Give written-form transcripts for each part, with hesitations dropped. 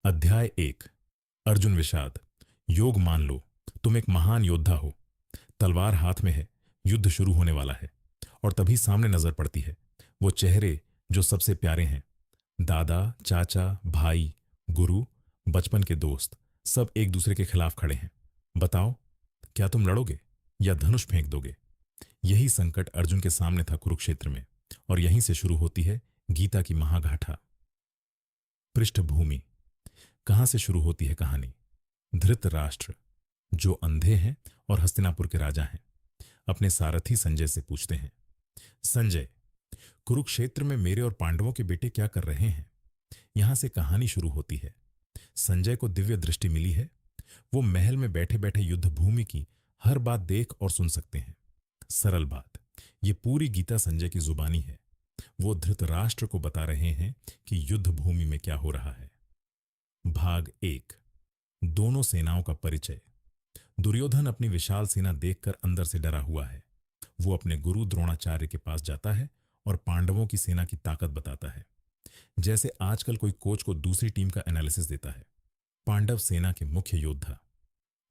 अध्याय 1। अर्जुन विषाद। योग मान लो, तुम एक महान योद्धा हो। तलवार हाथ में है, युद्ध शुरू होने वाला है। और तभी सामने नजर पड़ती है वो चेहरे जो सबसे प्यारे हैं। दादा, चाचा, भाई, गुरु, बचपन के दोस्त, सब एक दूसरे के खिलाफ खड़े हैं। बताओ, क्या तुम लड़ोगे या धनुष फेंक दोगे? यही संकट अर्जुन के सामने था कुरुक्षेत्र में। और यहीं से शुरू होती है गीता की महागाथा। पृष्ठभूमि। कहां से शुरू होती है कहानी? धृतराष्ट्र, जो अंधे हैं और हस्तिनापुर के राजा हैं, अपने सारथी संजय से पूछते हैं, संजय, कुरुक्षेत्र में मेरे और पांडवों के बेटे क्या कर रहे हैं? यहां से कहानी शुरू होती है। संजय को दिव्य दृष्टि मिली है। वो महल में बैठे बैठे युद्ध भूमि की हर बात देख और सुन सकते हैं। सरल बात, ये पूरी गीता संजय की जुबानी है। वो धृतराष्ट्र को बता रहे हैं कि युद्ध भूमि में क्या हो रहा है। भाग 1। दोनों सेनाओं का परिचय। दुर्योधन अपनी विशाल सेना देखकर अंदर से डरा हुआ है। वो अपने गुरु द्रोणाचार्य के पास जाता है और पांडवों की सेना की ताकत बताता है, जैसे आजकल कोई कोच को दूसरी टीम का एनालिसिस देता है। पांडव सेना के मुख्य योद्धा: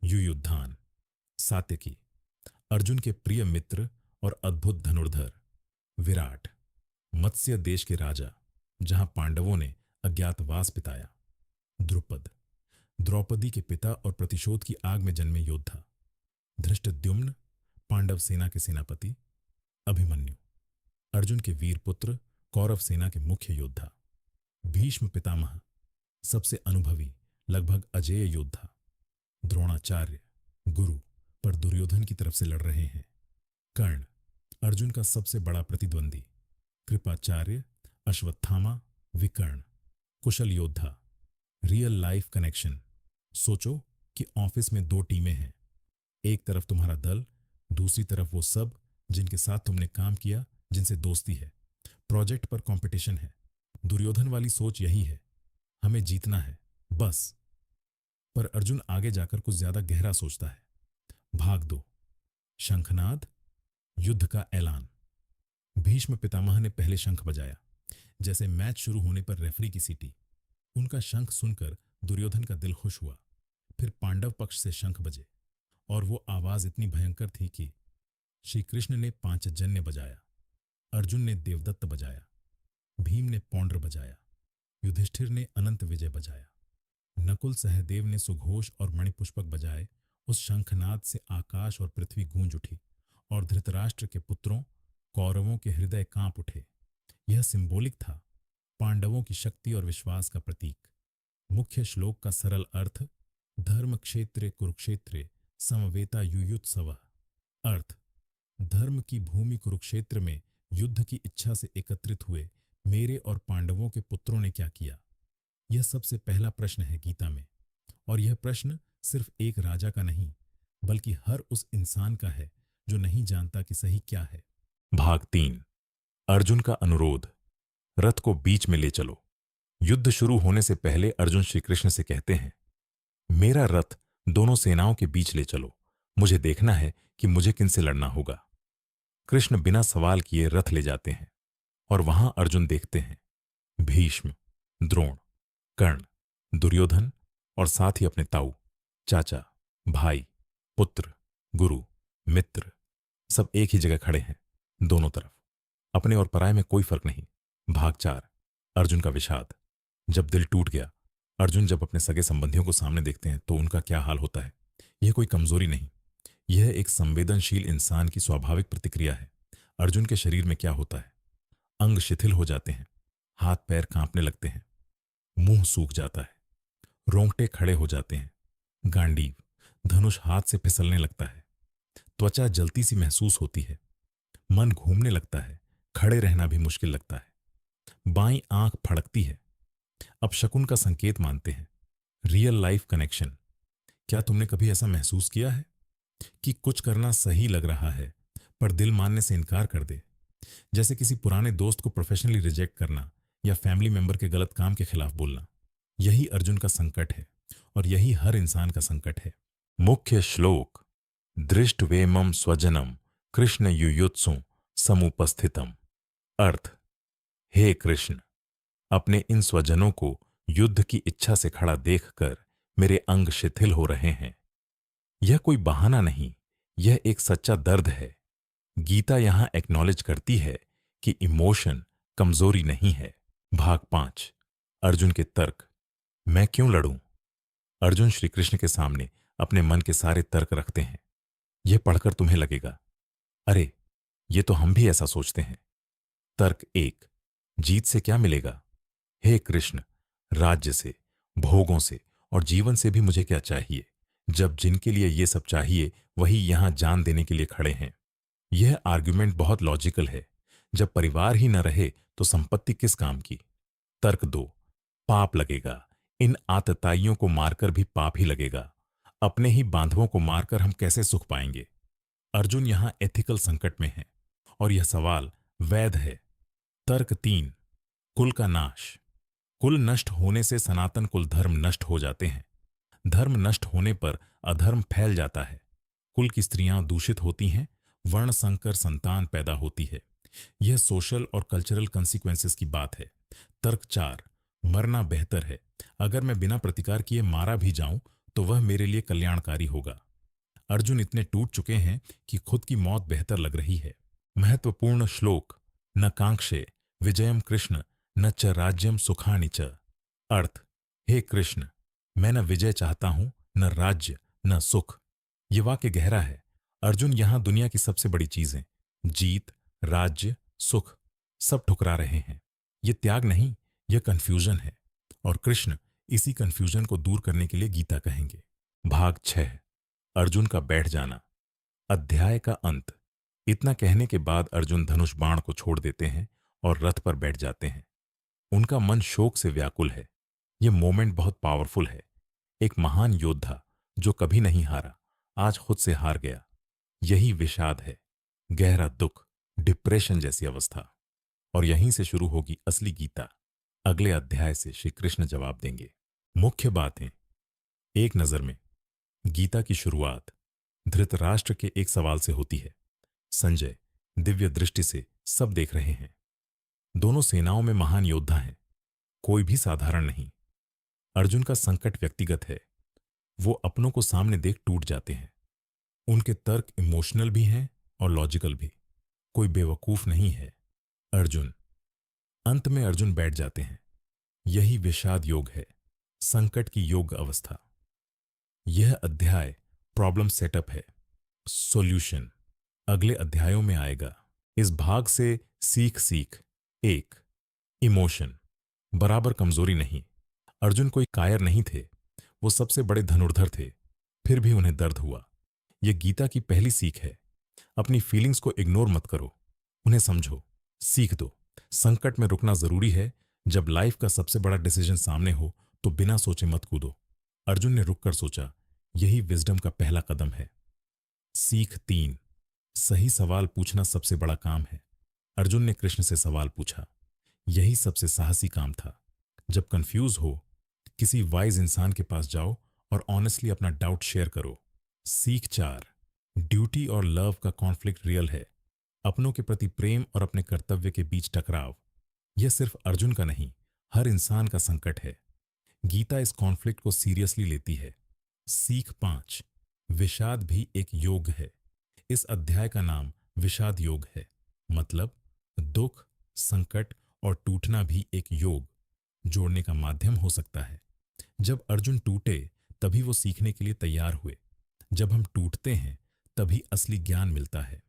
युयुधान, सात्यकी, अर्जुन के प्रिय मित्र और अद्भुत धनुर्धर विराट, मत्स्य देश के राजा जहां पांडवों ने अज्ञातवास बिताया, द्रुपद, द्रौपदी के पिता और प्रतिशोध की आग में जन्मे योद्धा, धृष्टद्युम्न, पांडव सेना के सेनापति, अभिमन्यु, अर्जुन के वीर पुत्र, कौरव सेना के मुख्य योद्धा, भीष्म पितामह, सबसे अनुभवी, लगभग अजेय योद्धा, द्रोणाचार्य, गुरु पर दुर्योधन की तरफ से लड़ रहे हैं, कर्ण, अर्जुन का सबसे बड़ा प्रतिद्वंदी, कृपाचार्य, अश्वत्थामा, विकर्ण, कुशल योद्धा, रियल लाइफ कनेक्शन। सोचो कि ऑफिस में दो टीमें हैं। एक तरफ तुम्हारा दल, दूसरी तरफ वो सब जिनके साथ तुमने काम किया, जिनसे दोस्ती है। प्रोजेक्ट पर कंपटीशन है। दुर्योधन वाली सोच यही है, हमें जीतना है, बस। पर अर्जुन आगे जाकर कुछ ज्यादा गहरा सोचता है। भाग 2। शंखनाद, युद्ध का ऐलान। भीष्म पितामह ने पहले शंख बजाया, जैसे मैच शुरू होने पर रेफरी की सीटी। उनका शंख सुनकर दुर्योधन का दिल खुश हुआ। फिर पांडव पक्ष से शंख बजे, और वो आवाज इतनी भयंकर थी कि श्री कृष्ण ने पांचजन्य बजाया, अर्जुन ने देवदत्त बजाया, भीम ने पौंड्र बजाया, युधिष्ठिर ने अनंत विजय बजाया, नकुल सहदेव ने सुघोष और मणिपुष्पक बजाए। उस शंखनाद से आकाश और पृथ्वी गूंज उठी और धृतराष्ट्र के पुत्रों, कौरवों के हृदय कांप उठे। यह सिंबॉलिक था, पांडवों की शक्ति और विश्वास का प्रतीक। मुख्य श्लोक का सरल अर्थ: धर्म क्षेत्रे कुरुक्षेत्रे समवेता युयुत्सवः। अर्थ: धर्म की भूमि कुरुक्षेत्र में युद्ध की इच्छा से एकत्रित हुए मेरे और पांडवों के पुत्रों ने क्या किया? यह सबसे पहला प्रश्न है गीता में। और यह प्रश्न सिर्फ एक राजा का नहीं, बल्कि हर उस इंसान का है जो नहीं जानता कि सही क्या है। भाग 3। अर्जुन का अनुरोध। रथ को बीच में ले चलो। युद्ध शुरू होने से पहले अर्जुन श्री कृष्ण से कहते हैं, मेरा रथ दोनों सेनाओं के बीच ले चलो। मुझे देखना है कि मुझे किनसे लड़ना होगा। कृष्ण बिना सवाल किए रथ ले जाते हैं और वहां अर्जुन देखते हैं भीष्म, द्रोण, कर्ण, दुर्योधन और साथ ही अपने ताऊ, चाचा, भाई, पुत्र, गुरु, मित्र, सब एक ही जगह खड़े हैं। दोनों तरफ अपने और पराये में कोई फर्क नहीं। भाग 4। अर्जुन का विषाद। जब दिल टूट गया, अर्जुन जब अपने सगे संबंधियों को सामने देखते हैं तो उनका क्या हाल होता है। यह कोई कमजोरी नहीं, यह एक संवेदनशील इंसान की स्वाभाविक प्रतिक्रिया है। अर्जुन के शरीर में क्या होता है? अंग शिथिल हो जाते हैं, हाथ पैर कांपने लगते हैं, मुंह सूख जाता है, रोंगटे खड़े हो जाते हैं, गांडीव, धनुष हाथ से फिसलने लगता है, त्वचा जलती सी महसूस होती है, मन घूमने लगता है, खड़े रहना भी मुश्किल लगता है, बाईं आंख फड़कती है। अब शकुन का संकेत मानते हैं, रियल लाइफ कनेक्शन। क्या तुमने कभी ऐसा महसूस किया है कि कुछ करना सही लग रहा है पर दिल मानने से इनकार कर दे? जैसे किसी पुराने दोस्त को प्रोफेशनली रिजेक्ट करना या फैमिली मेंबर के गलत काम के खिलाफ बोलना। यही अर्जुन का संकट है और यही हर इंसान का संकट है। मुख्य श्लोक: दृष्टवेमं स्वजनम कृष्ण युयुत्सु समुपस्थितम। अर्थ: हे कृष्ण, अपने इन स्वजनों को युद्ध की इच्छा से खड़ा देखकर मेरे अंग शिथिल हो रहे हैं। यह कोई बहाना नहीं, यह एक सच्चा दर्द है। गीता यहां एक्नॉलेज करती है कि इमोशन कमजोरी नहीं है। भाग 5। अर्जुन के तर्क। मैं क्यों लड़ूं? अर्जुन श्री कृष्ण के सामने अपने मन के सारे तर्क रखते हैं। यह पढ़कर तुम्हें लगेगा, अरे ये तो हम भी ऐसा सोचते हैं। तर्क 1। जीत से क्या मिलेगा? हे कृष्ण, राज्य से, भोगों से और जीवन से भी मुझे क्या चाहिए, जब जिनके लिए ये सब चाहिए वही यहां जान देने के लिए खड़े हैं। यह आर्ग्यूमेंट बहुत लॉजिकल है। जब परिवार ही न रहे तो संपत्ति किस काम की? तर्क 2। पाप लगेगा। इन आतताइयों को मारकर भी पाप ही लगेगा। अपने ही बांधवों को मारकर हम कैसे सुख पाएंगे? अर्जुन यहां एथिकल संकट में है और यह सवाल वैध है। तर्क 3। कुल का नाश। कुल नष्ट होने से सनातन कुल धर्म नष्ट हो जाते हैं। धर्म नष्ट होने पर अधर्म फैल जाता है। कुल की स्त्रियां दूषित होती हैं, वर्ण संकर संतान पैदा होती है। यह सोशल और कल्चरल कंसीक्वेंसेस की बात है। तर्क 4। मरना बेहतर है। अगर मैं बिना प्रतिकार किए मारा भी जाऊं तो वह मेरे लिए कल्याणकारी होगा। अर्जुन इतने टूट चुके हैं कि खुद की मौत बेहतर लग रही है। महत्वपूर्ण श्लोक। न कांक्षे विजयम कृष्ण न च राज्यम सुखानि च। अर्थ, हे कृष्ण, मैं न विजय चाहता हूं, न राज्य, न सुख। ये वाक्य गहरा है। अर्जुन यहां दुनिया की सबसे बड़ी चीजें, जीत, राज्य, सुख, सब ठुकरा रहे हैं। ये त्याग नहीं, यह कंफ्यूजन है। और कृष्ण इसी कंफ्यूजन को दूर करने के लिए गीता कहेंगे। भाग 6। अर्जुन का बैठ जाना। अध्याय का अंत। इतना कहने के बाद अर्जुन धनुष बाण को छोड़ देते हैं और रथ पर बैठ जाते हैं। उनका मन शोक से व्याकुल है। यह मोमेंट बहुत पावरफुल है। एक महान योद्धा जो कभी नहीं हारा, आज खुद से हार गया। यही विषाद है, गहरा दुख, डिप्रेशन जैसी अवस्था। और यहीं से शुरू होगी असली गीता। अगले अध्याय से श्री कृष्ण जवाब देंगे। मुख्य बातें। एक नजर में गीता की शुरुआत धृतराष्ट्र के एक सवाल से होती है। संजय दिव्य दृष्टि से सब देख रहे हैं। दोनों सेनाओं में महान योद्धा हैं, कोई भी साधारण नहीं। अर्जुन का संकट व्यक्तिगत है। वो अपनों को सामने देख टूट जाते हैं। उनके तर्क इमोशनल भी हैं और लॉजिकल भी। कोई बेवकूफ नहीं है। अर्जुन। अंत में अर्जुन बैठ जाते हैं। यही विषाद योग है, संकट की योग अवस्था। यह अध्याय प्रॉब्लम सेटअप है, सॉल्यूशन अगले अध्यायों में आएगा। इस भाग से सीख। 1। इमोशन बराबर कमजोरी नहीं। अर्जुन कोई कायर नहीं थे, वो सबसे बड़े धनुर्धर थे, फिर भी उन्हें दर्द हुआ। यह गीता की पहली सीख है। अपनी फीलिंग्स को इग्नोर मत करो, उन्हें समझो, सीख दो। संकट में रुकना जरूरी है। जब लाइफ का सबसे बड़ा डिसीजन सामने हो तो बिना सोचे मत कूदो। अर्जुन ने रुककर सोचा, यही विजडम का पहला कदम है। सीख 3। सही सवाल पूछना सबसे बड़ा काम है। अर्जुन ने कृष्ण से सवाल पूछा, यही सबसे साहसी काम था। जब कंफ्यूज हो, किसी वाइज इंसान के पास जाओ और ऑनेस्टली अपना डाउट शेयर करो। सीख 4। ड्यूटी और लव का कॉन्फ्लिक्ट रियल है। अपनों के प्रति प्रेम और अपने कर्तव्य के बीच टकराव। यह सिर्फ अर्जुन का नहीं, हर इंसान का संकट है। गीता इस कॉन्फ्लिक्ट को सीरियसली लेती है। सीख 5। विषाद भी एक योग है। इस अध्याय का नाम विषाद योग है, मतलब दुख, संकट और टूटना भी एक योग, जोड़ने का माध्यम हो सकता है। जब अर्जुन टूटे तभी वो सीखने के लिए तैयार हुए। जब हम टूटते हैं तभी असली ज्ञान मिलता है।